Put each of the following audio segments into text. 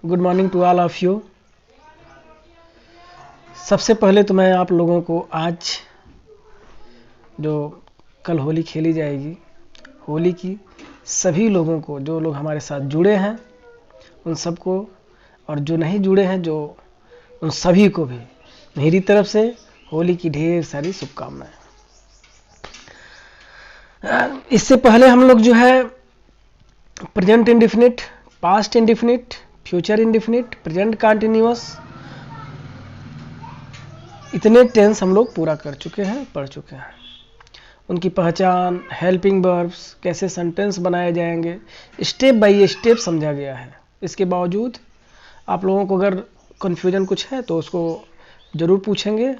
Good morning to all of you. सबसे पहले तो मैं आप लोगों को आज जो कल होली खेली जाएगी, होली की सभी लोगों को, जो लोग हमारे साथ जुड़े हैं उन सबको, और जो नहीं जुड़े हैं जो उन सभी को भी मेरी तरफ से होली की ढेर सारी शुभकामनाएं। इससे पहले हम लोग जो है present indefinite, past indefinite, future indefinite, present continuous, इतने टेंस हम लोग पूरा कर चुके हैं, पढ़ चुके हैं। उनकी पहचान, हेल्पिंग वर्ब्स, कैसे सेंटेंस बनाए जाएंगे, स्टेप बाय स्टेप समझा गया है। इसके बावजूद आप लोगों को अगर कन्फ्यूजन कुछ है तो उसको ज़रूर पूछेंगे,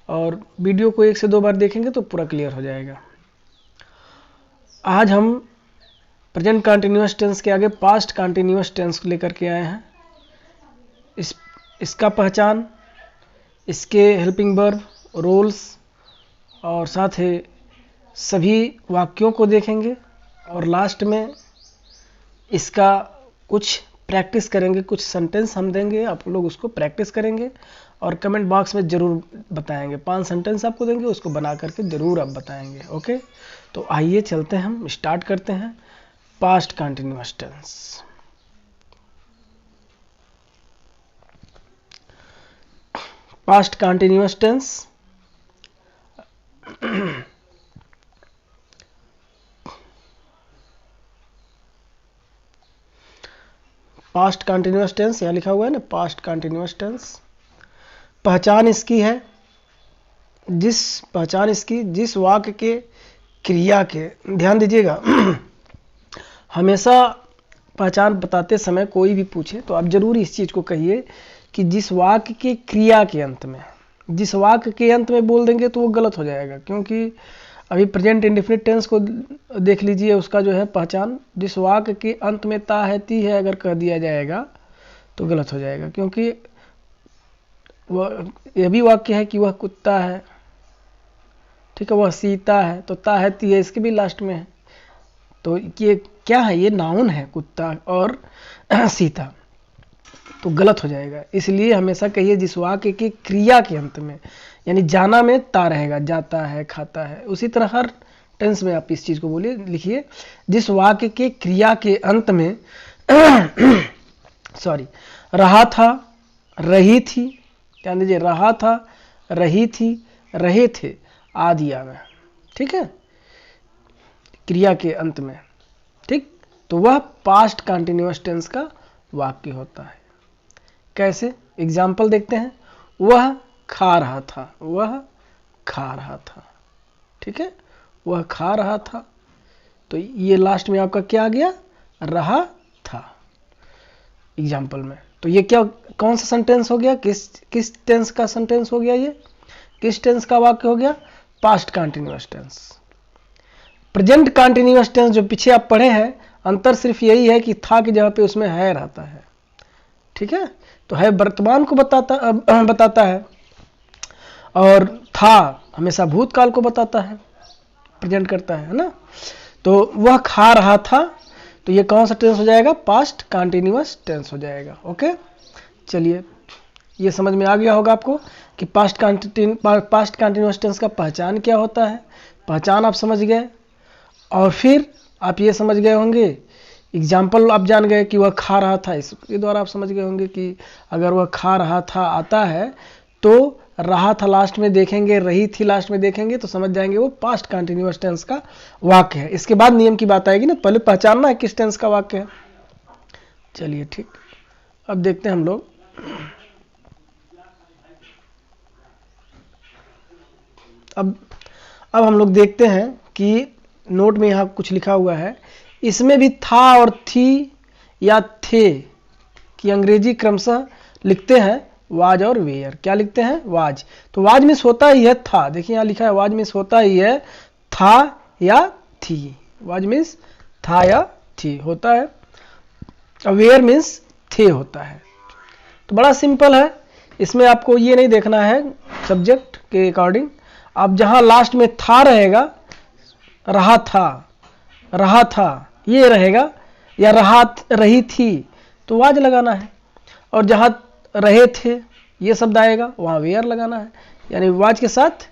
और वीडियो को 1 से 2 बार देखेंगे तो पूरा क्लियर हो जाएगा। आज हम प्रेजेंट कंटिन्यूअस टेंस के आगे पास्ट कंटिन्यूअस टेंस लेकर के आए हैं। इसका पहचान, इसके हेल्पिंग वर्ब, रोल्स और साथ ही सभी वाक्यों को देखेंगे, और लास्ट में इसका कुछ प्रैक्टिस करेंगे। कुछ सेंटेंस हम देंगे, आप लोग उसको प्रैक्टिस करेंगे और कमेंट बॉक्स में ज़रूर बताएंगे। 5 सेंटेंस आपको देंगे, उसको बना करके ज़रूर आप बताएंगे। ओके, तो आइए चलते हैं, हम स्टार्ट करते हैं past continuous tense. Past continuous tense past continuous tense यहाँ लिखा हुआ है ना, पास्ट कंटिन्यूअस टेंस। पहचान इसकी है, जिस वाक्य के क्रिया के, ध्यान दीजिएगा हमेशा पहचान बताते समय कोई भी पूछे तो आप जरूर इस चीज को कहिए कि जिस वाक्य के क्रिया के अंत में, जिस वाक्य के अंत में बोल देंगे तो वो गलत हो जाएगा। क्योंकि अभी प्रेजेंट इंडेफिनिट टेंस को देख लीजिए, उसका जो है पहचान जिस वाक्य के अंत में ता है, ती है अगर कह दिया जाएगा तो गलत हो जाएगा। क्योंकि वह यह भी वाक्य है कि वह कुत्ता है, ठीक है, वह सीता है, तो ता है ती है इसके भी लास्ट में है, तो ये क्या है, ये नाउन है कुत्ता और सीता, तो गलत हो जाएगा। इसलिए हमेशा कहिए जिस वाक्य की क्रिया के अंत में, यानी जाना में ता रहेगा, जाता है, खाता है। उसी तरह हर टेंस में आप इस चीज को बोलिए, लिखिए जिस वाक्य के क्रिया के अंत में सॉरी, रहा था, रही थी, ध्यान दीजिए, रहा था, रही थी, रहे थे आदि आवे, ठीक है, क्रिया के अंत में, ठीक, तो वह पास्ट कंटिन्यूअस टेंस का वाक्य होता है। कैसे, एग्जाम्पल देखते हैं। वह खा रहा था, वह खा रहा था, ठीक है, वह खा रहा था, तो ये लास्ट में आपका क्या आ गया, रहा था एग्जाम्पल में। तो ये क्या, कौन सा सेंटेंस हो गया, किस टेंस का सेंटेंस हो गया, ये किस टेंस का वाक्य हो गया, past continuous tense. Present continuous tense जो पीछे आप पढ़े हैं, अंतर सिर्फ यही है कि था की जगह पे उसमें है रहता है, ठीक है, तो है वर्तमान को बताता है, और था हमेशा भूतकाल को बताता है, प्रेजेंट करता है ना। तो वह खा रहा था, तो ये कौन सा टेंस हो जाएगा, पास्ट कंटिन्यूअस टेंस हो जाएगा। ओके, चलिए, ये समझ में आ गया होगा आपको कि पास्ट कंटिन्यूअस टेंस का पहचान क्या होता है। पहचान आप समझ गए, और फिर आप ये समझ गए होंगे, एग्जाम्पल आप जान गए कि वह खा रहा था, इसके द्वारा आप समझ गए होंगे कि अगर वह खा रहा था आता है तो रहा था लास्ट में देखेंगे, रही थी लास्ट में देखेंगे, तो समझ जाएंगे वो पास्ट कंटिन्यूअस टेंस का वाक्य है। इसके बाद नियम की बात आएगी ना, पहले पहचानना है किस टेंस का वाक्य है। चलिए ठीक, अब देखते हैं हम लोग। अब हम लोग देखते हैं कि नोट में यहाँ कुछ लिखा हुआ है, इसमें भी था और थी या थे कि अंग्रेजी क्रमशः लिखते हैं वाज और वेयर। क्या लिखते हैं, वाज, तो वाज मिस होता ही है था, देखिए यहाँ लिखा है वाज मिस होता ही है था या थी, वाज मिस था या थी होता है, और वेयर मीन्स थे होता है। तो बड़ा सिंपल है, इसमें आपको ये नहीं देखना है सब्जेक्ट के अकॉर्डिंग, आप जहां लास्ट में था रहेगा, रहा था ये रहेगा, या रही थी, तो वाज लगाना है। और जहां रहे थे ये शब्द आएगा वहां वेयर लगाना है, यानी वाज के साथ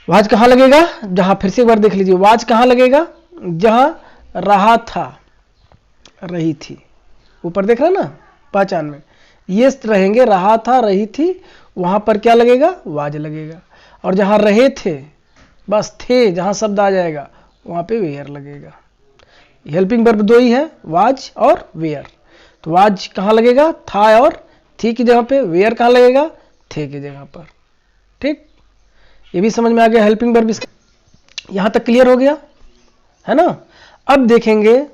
वाज कहां लगेगा, जहां, फिर से एक बार देख लीजिए, वाज कहां लगेगा, जहां रहा था, रही थी, ऊपर देख रहे ना पहचान में, ये रहेंगे, रहा था, रही थी, वहां पर क्या लगेगा, वाज लगेगा। और जहां रहे थे, बस थे, जहां शब्द आ जाएगा वहां पे वेयर लगेगा। हेल्पिंग वर्ब दो ही है, वाज और वेयर। तो वाज कहां लगेगा, था और थी की जगह पे, वेयर कहां लगेगा, थे की जगह पर। ठीक, ये भी समझ में आ गया हेल्पिंग वर्ब। यहां तक क्लियर हो गया है ना। अब देखेंगे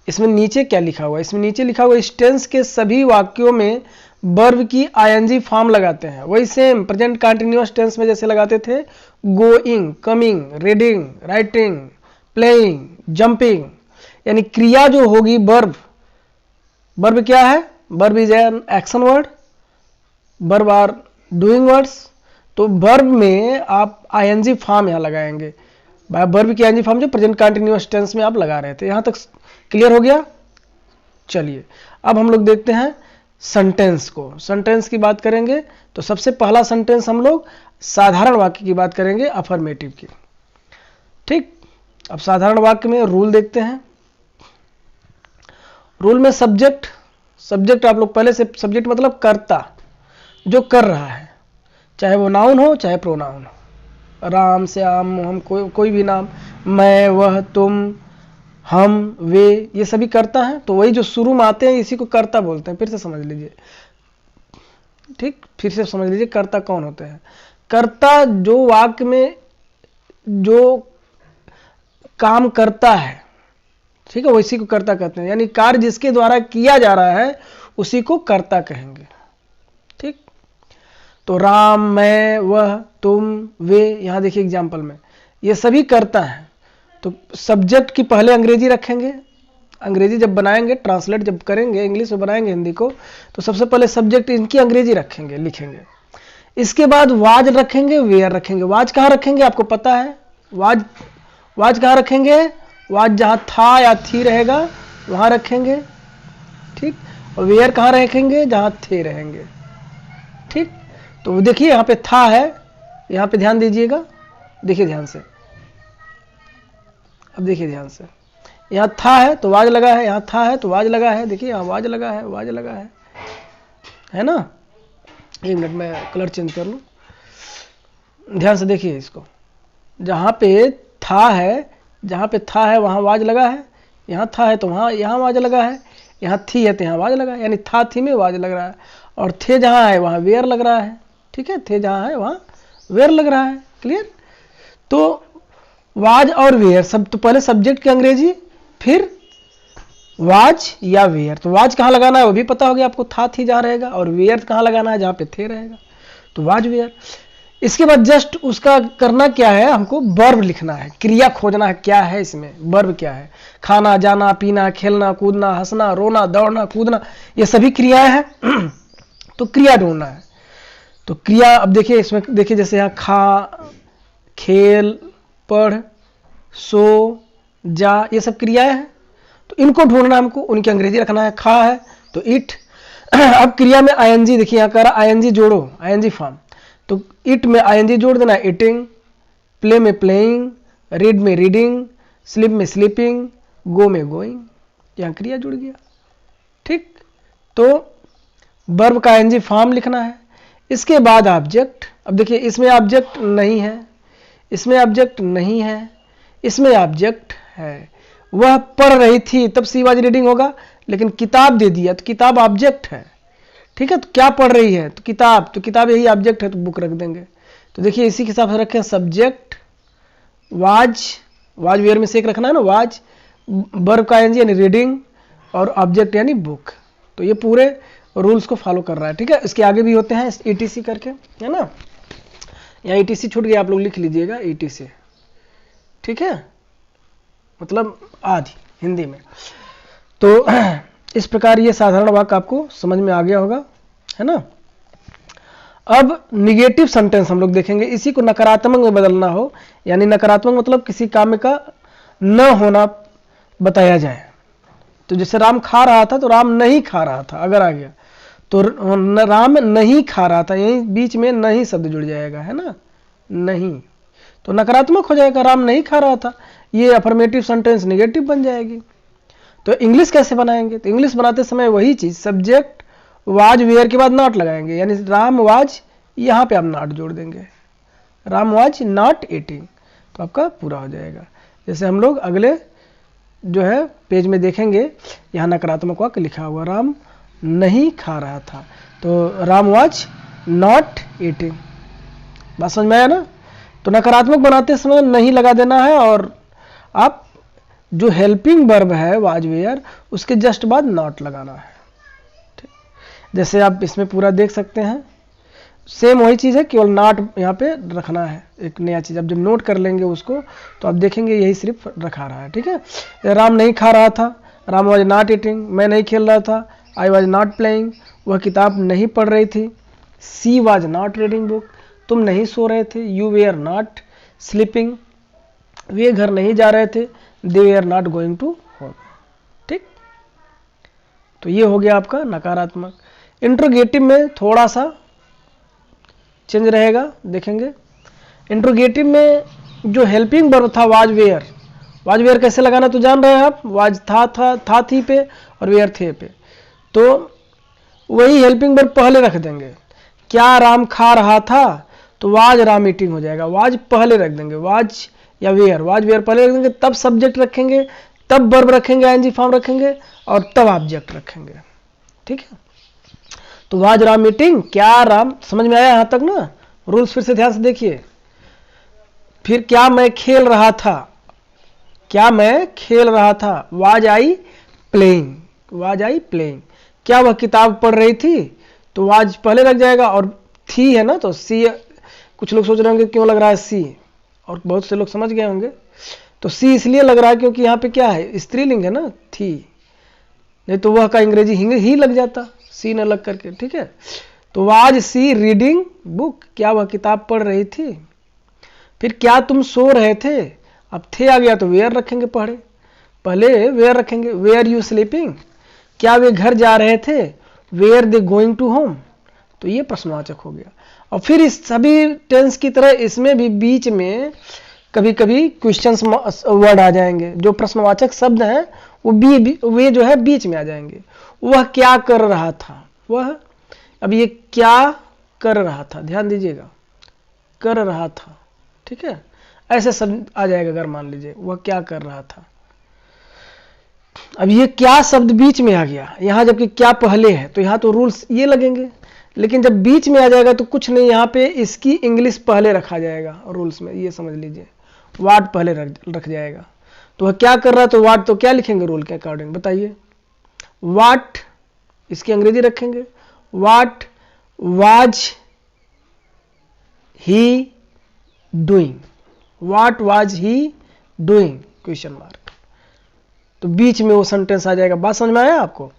इसमें नीचे क्या लिखा हुआ है। इसमें नीचे लिखा हुआ इस टेंस के सभी वाक्यों में वर्ब की आईएनजी फॉर्म लगाते हैं, वही सेम प्रेजेंट कंटिन्यूअस टेंस में जैसे लगाते थे, going, coming, reading, writing, playing, jumping, यानी क्रिया जो होगी वर्ब, वर्ब क्या है, verb is an action word, verb are doing words. तो वर्ब में आप आईएनजी फॉर्म यहां लगाएंगे, वर्ब की आईएनजी फॉर्म जो प्रेजेंट कंटिन्यूअस टेंस में आप लगा रहे थे। यहां तक क्लियर हो गया। चलिए अब हम लोग देखते हैं सेंटेंस को। सेंटेंस की बात करेंगे तो सबसे पहला सेंटेंस हम लोग साधारण वाक्य की बात करेंगे, अफर्मेटिव की। ठीक, अब साधारण वाक्य में रूल देखते हैं। रूल में सब्जेक्ट, सब्जेक्ट आप लोग पहले से, सब्जेक्ट मतलब कर्ता, जो कर रहा है, चाहे वो नाउन हो चाहे प्रोनाउन हो, राम, श्याम, हम, कोई भी नाम, मैं, वह, तुम, हम, वे, ये सभी कर्ता हैं। तो वही जो शुरू में आते हैं इसी को कर्ता बोलते हैं। फिर से समझ लीजिए, ठीक, फिर से समझ लीजिए कर्ता कौन होते हैं। कर्ता जो वाक्य में जो काम करता है, ठीक है, उसी को कर्ता कहते हैं, यानी कार्य जिसके द्वारा किया जा रहा है उसी को कर्ता कहेंगे। ठीक, तो राम, मैं, वह, तुम, वे, यहां देखिए एग्जाम्पल में ये सभी कर्ता हैं। तो सब्जेक्ट की पहले अंग्रेजी रखेंगे, अंग्रेजी जब बनाएंगे, ट्रांसलेट जब करेंगे, इंग्लिश में बनाएंगे हिंदी को, तो सबसे पहले सब्जेक्ट इनकी अंग्रेजी रखेंगे, लिखेंगे। इसके बाद वाज रखेंगे, वेयर रखेंगे। वाज कहाँ रखेंगे आपको पता है, वाज कहाँ रखेंगे, वाज जहाँ था या थी रहेगा वहां रखेंगे। ठीक, और वेयर कहाँ रखेंगे, जहां थे रहेंगे। ठीक, तो देखिए यहाँ पे था है, यहाँ पे ध्यान दीजिएगा, देखिए ध्यान से, अब देखिए ध्यान से, यहाँ था है तो वाज लगा है, यहाँ था है तो वाज लगा है, देखिए यहाँ वाज लगा है, वाज लगा है ना। एक मिनट में कलर चेंज कर लूँ, ध्यान से देखिए इसको, जहाँ पे था है, जहाँ पे था है वहाँ वाज लगा है, यहाँ था है तो वहाँ, यहाँ वाज लगा है, यहाँ थी है तो यहाँ वाज लगा है, यानी था थी में वाज लग रहा है। और थे जहाँ है वहाँ वेयर लग रहा है। ठीक है, थे जहाँ है वहाँ वेयर लग रहा है। क्लियर। तो वाज और वेयर, सब तो पहले सब्जेक्ट की अंग्रेजी, फिर वाज या वेयर। तो वाज कहाँ लगाना है वो भी पता हो गया आपको, था थी जहाँ रहेगा, और वेयर कहाँ लगाना है, जहाँ पे थे रहेगा, तो वाज वेयर। इसके बाद जस्ट उसका करना क्या है, हमको वर्ब लिखना है, क्रिया खोजना है, क्या है इसमें वर्ब क्या है। खाना, जाना, पीना, खेलना, कूदना, हंसना, रोना, दौड़ना, कूदना, ये सभी क्रियाएं हैं। तो क्रिया ढूंढना है। तो क्रिया अब देखिए इसमें, देखिए जैसे यहाँ खा, खेल, पढ़, सो, जा, ये सब क्रियाएं हैं। तो इनको ढूंढना हमको, उनकी अंग्रेजी रखना है। खा है तो इट। अब क्रिया में आईएनजी, देखिए यहाँ कह रहा आईएनजी जोड़ो, आईएनजी फॉर्म, तो इट में आईएनजी जोड़ देना, ईटिंग, प्ले में प्लेइंग, रीड में रीडिंग, स्लीप में स्लीपिंग, गो में गोइंग, यहाँ क्रिया जुड़ गया। ठीक, तो वर्ब का आईएनजी फॉर्म लिखना है। इसके बाद ऑब्जेक्ट। अब देखिए इसमें ऑब्जेक्ट नहीं है, इसमें ऑब्जेक्ट नहीं है, इसमें ऑब्जेक्ट है। वह पढ़ रही थी, तब सी वाज रीडिंग होगा, लेकिन किताब दे दिया तो किताब ऑब्जेक्ट है। ठीक है, तो क्या पढ़ रही है, तो किताब, तो किताब यही ऑब्जेक्ट है, तो बुक रख देंगे। तो देखिए इसी के हिसाब से रखें, सब्जेक्ट, वाज, वाज वेयर में से एक रखना है ना, वाज, वर्ब का आईएनजी यानी रीडिंग, और ऑब्जेक्ट यानी बुक। तो ये पूरे रूल्स को फॉलो कर रहा है। ठीक है, इसके आगे भी होते हैं ईटीसी करके, है ना, यहाँ ईटीसी छूट गया, आप लोग लिख लीजिएगा ईटीसी। ठीक है, मतलब आदि हिंदी में। तो इस प्रकार ये साधारण वाक्य आपको समझ में आ गया होगा, है ना। अब निगेटिव सेंटेंस हम लोग देखेंगे। इसी को नकारात्मक में बदलना हो, यानी नकारात्मक मतलब किसी काम का न होना बताया जाए। तो जैसे राम खा रहा था तो राम नहीं खा रहा था, अगर आ गया तो राम नहीं खा रहा था, यही बीच में नहीं शब्द जुड़ जाएगा, है ना, नहीं, तो नकारात्मक हो जाएगा, राम नहीं खा रहा था, ये अफर्मेटिव सेंटेंस नेगेटिव बन जाएगी। तो इंग्लिश कैसे बनाएंगे? तो इंग्लिश बनाते समय वही चीज, सब्जेक्ट वाज वेयर के बाद नॉट लगाएंगे, यानी राम वाज, यहाँ पे आप नॉट जोड़ देंगे, राम वाज नॉट ईटिंग, तो आपका पूरा हो जाएगा। जैसे हम लोग अगले जो है पेज में देखेंगे, यहाँ नकारात्मक वाक्य लिखा हुआ, राम नहीं खा रहा था, तो राम वाज नॉट ईटिंग। बात समझ में आया ना? तो नकारात्मक बनाते समय नहीं लगा देना है, और आप जो हेल्पिंग वर्ब है वाज वेयर, उसके जस्ट बाद नॉट लगाना है। ठीक, जैसे आप इसमें पूरा देख सकते हैं, सेम वही चीज़ है, केवल नॉट यहाँ पे रखना है, एक नया चीज़। आप जब नोट कर लेंगे उसको तो आप देखेंगे यही सिर्फ रखा रहा है। ठीक है, राम नहीं खा रहा था, राम वाज नॉट ईटिंग, मैं नहीं खेल रहा था, आई वाज नॉट प्लेइंग, वह किताब नहीं पढ़ रही थी, she was not reading book, तुम नहीं सो रहे थे, यू वेयर नॉट स्लीपिंग, वे घर नहीं जा रहे थे, they were not going to home. ठीक, तो ये हो गया आपका नकारात्मक। इंट्रोगेटिव में थोड़ा सा चेंज रहेगा, देखेंगे। इंट्रोगेटिव में जो हेल्पिंग वर्ब था वाज वेयर, वाज वेयर कैसे लगाना तो जान रहे हैं आप, वाज था थी पे और वेयर थे पे, तो वही हेल्पिंग वर्ब पहले रख देंगे। क्या राम खा रहा था, तो वाज राम ईटिंग हो जाएगा, वाज पहले रख देंगे, वाज या वेयर, वाज वेयर पहले रख देंगे, तब सब्जेक्ट रखेंगे, तब वर्ब रखेंगे, आईएनजी फॉर्म रखेंगे, और तब ऑब्जेक्ट रखेंगे। ठीक है, तो वाज राम ईटिंग, क्या राम, समझ में आया यहां तक ना? रूल्स फिर से ध्यान से देखिए। फिर क्या मैं खेल रहा था, क्या मैं खेल रहा था, was I playing, was I playing, क्या वह किताब पढ़ रही थी, तो वाज पहले लग जाएगा, और थी है ना, तो सी, कुछ लोग सोच रहे होंगे क्यों लग रहा है सी, और बहुत से लोग समझ गए होंगे, तो सी इसलिए लग रहा है क्योंकि यहाँ पे क्या है, स्त्रीलिंग है ना, थी, नहीं तो वह का अंग्रेजी ही लग जाता, सी न लग करके। ठीक है, तो वाज सी रीडिंग बुक, क्या वह किताब पढ़ रही थी। फिर क्या तुम सो रहे थे, अब थे आ गया तो वेयर रखेंगे, पहले वेयर रखेंगे, वेयर यू स्लीपिंग, क्या वे घर जा रहे थे, were they going to home, तो ये प्रश्नवाचक हो गया। और फिर इस सभी टेंस की तरह इसमें भी बीच में कभी कभी क्वेश्चंस वर्ड आ जाएंगे, जो प्रश्नवाचक शब्द हैं वो वे जो है बीच में आ जाएंगे। वह क्या कर रहा था, वह, अब ये क्या कर रहा था, ध्यान दीजिएगा, कर रहा था। ठीक है, ऐसे शब्द आ जाएगा अगर मान लीजिए वह क्या कर रहा था। अब ये क्या शब्द बीच में आ गया यहां, जबकि क्या पहले है, तो यहां तो रूल्स ये लगेंगे, लेकिन जब बीच में आ जाएगा तो कुछ नहीं, यहाँ पे इसकी इंग्लिश पहले रखा जाएगा रूल्स में, ये समझ लीजिए, वाट पहले रख जाएगा। तो वह क्या कर रहा है, तो वाट तो क्या लिखेंगे रूल के अकॉर्डिंग, बताइए, वाट इसकी अंग्रेजी रखेंगे, what was he doing, what was he doing, question mark, तो बीच में वो सेंटेंस आ जाएगा। बात समझ में आया आपको?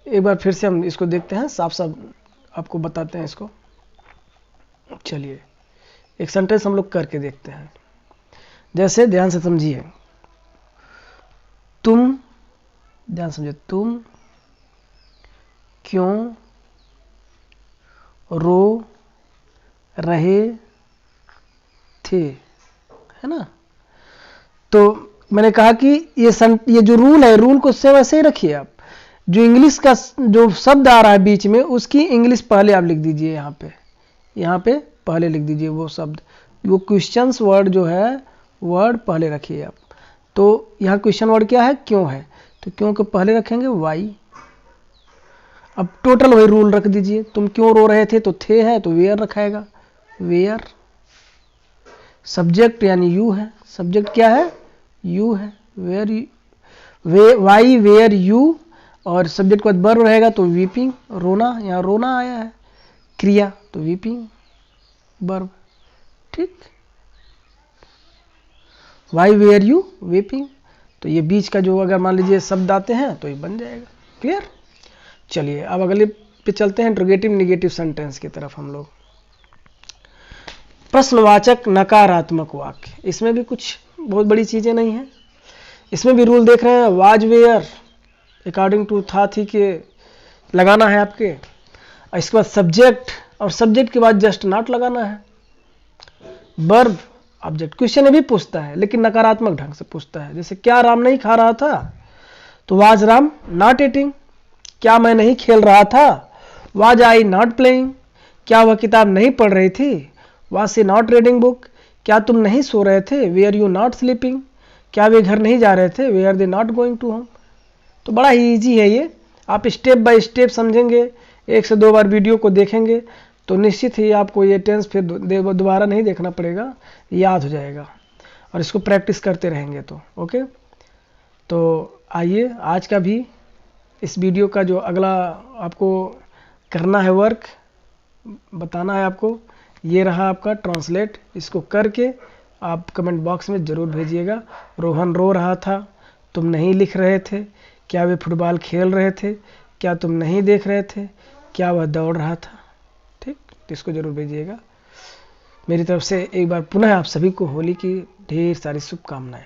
एक बार फिर से हम इसको देखते हैं, साफ साफ आपको बताते हैं इसको। चलिए एक सेंटेंस हम लोग करके देखते हैं, जैसे ध्यान से समझिए, तुम, ध्यान समझिए, तुम क्यों रो रहे थे, है ना? तो मैंने कहा कि ये जो रूल है, रूल को सेम ऐसे ही रखिए आप, जो इंग्लिश का जो शब्द आ रहा है बीच में उसकी इंग्लिश पहले आप लिख दीजिए, यहाँ पे पहले लिख दीजिए वो शब्द, वो क्वेश्चंस वर्ड जो है वर्ड पहले रखिए आप। तो यहाँ क्वेश्चन वर्ड क्या है, क्यों है, तो क्यों को पहले रखेंगे वाई। अब टोटल वही रूल रख दीजिए, तुम क्यों रो रहे थे, तो थे है तो वेयर रखाएगा, वेयर। सब्जेक्ट यानी यू है, सब्जेक्ट क्या है, यू है, वेयर, वाई वेयर यू, और सब्जेक्ट के बाद वर्ब रहेगा तो वीपिंग, रोना, यहाँ रोना आया है, क्रिया तो वीपिंग वर्ब। ठीक, वाई वेयर यू वीपिंग, तो ये बीच का जो अगर मान लीजिए शब्द आते हैं तो ये बन जाएगा। क्लियर? चलिए अब अगले पे चलते हैं, इंट्रोगेटिव नेगेटिव सेंटेंस की तरफ हम लोग। प्रश्नवाचक नकारात्मक वाक्य, इसमें भी कुछ बहुत बड़ी चीजें नहीं है, इसमें भी रूल देख रहे हैं, वाज वेयर अकॉर्डिंग टू था थी के लगाना है आपके, और इसके बाद सब्जेक्ट, और सब्जेक्ट के बाद जस्ट नॉट लगाना है। वर्ब ऑब्जेक्ट क्वेश्चन भी पूछता है लेकिन नकारात्मक ढंग से पूछता है। जैसे क्या राम नहीं खा रहा था, तो वाज राम नॉट ईटिंग। क्या मैं नहीं खेल रहा था, वाज आई नॉट प्लेइंग। क्या वह किताब नहीं पढ़ रही थी, was she not reading book. क्या तुम नहीं सो रहे थे, वेयर यू नॉट स्लीपिंग। क्या वे घर नहीं जा रहे थे, were they not going to home. तो बड़ा ही ईजी है ये, आप स्टेप बाय स्टेप समझेंगे, 1 से 2 बार वीडियो को देखेंगे तो निश्चित ही आपको ये टेंस फिर दोबारा नहीं देखना पड़ेगा, याद हो जाएगा। और इसको प्रैक्टिस करते रहेंगे तो ओके। तो आइए आज का भी इस वीडियो का जो अगला आपको करना है वर्क, बताना है आपको, ये रहा आपका ट्रांसलेट। इसको करके आप कमेंट बॉक्स में ज़रूर भेजिएगा। रोहन रो रहा था, तुम नहीं लिख रहे थे। क्या वे फुटबॉल खेल रहे थे, क्या तुम नहीं देख रहे थे। क्या वह दौड़ रहा था। ठीक, तो इसको ज़रूर भेजिएगा। मेरी तरफ से एक बार पुनः आप सभी को होली की ढेर सारी शुभकामनाएं।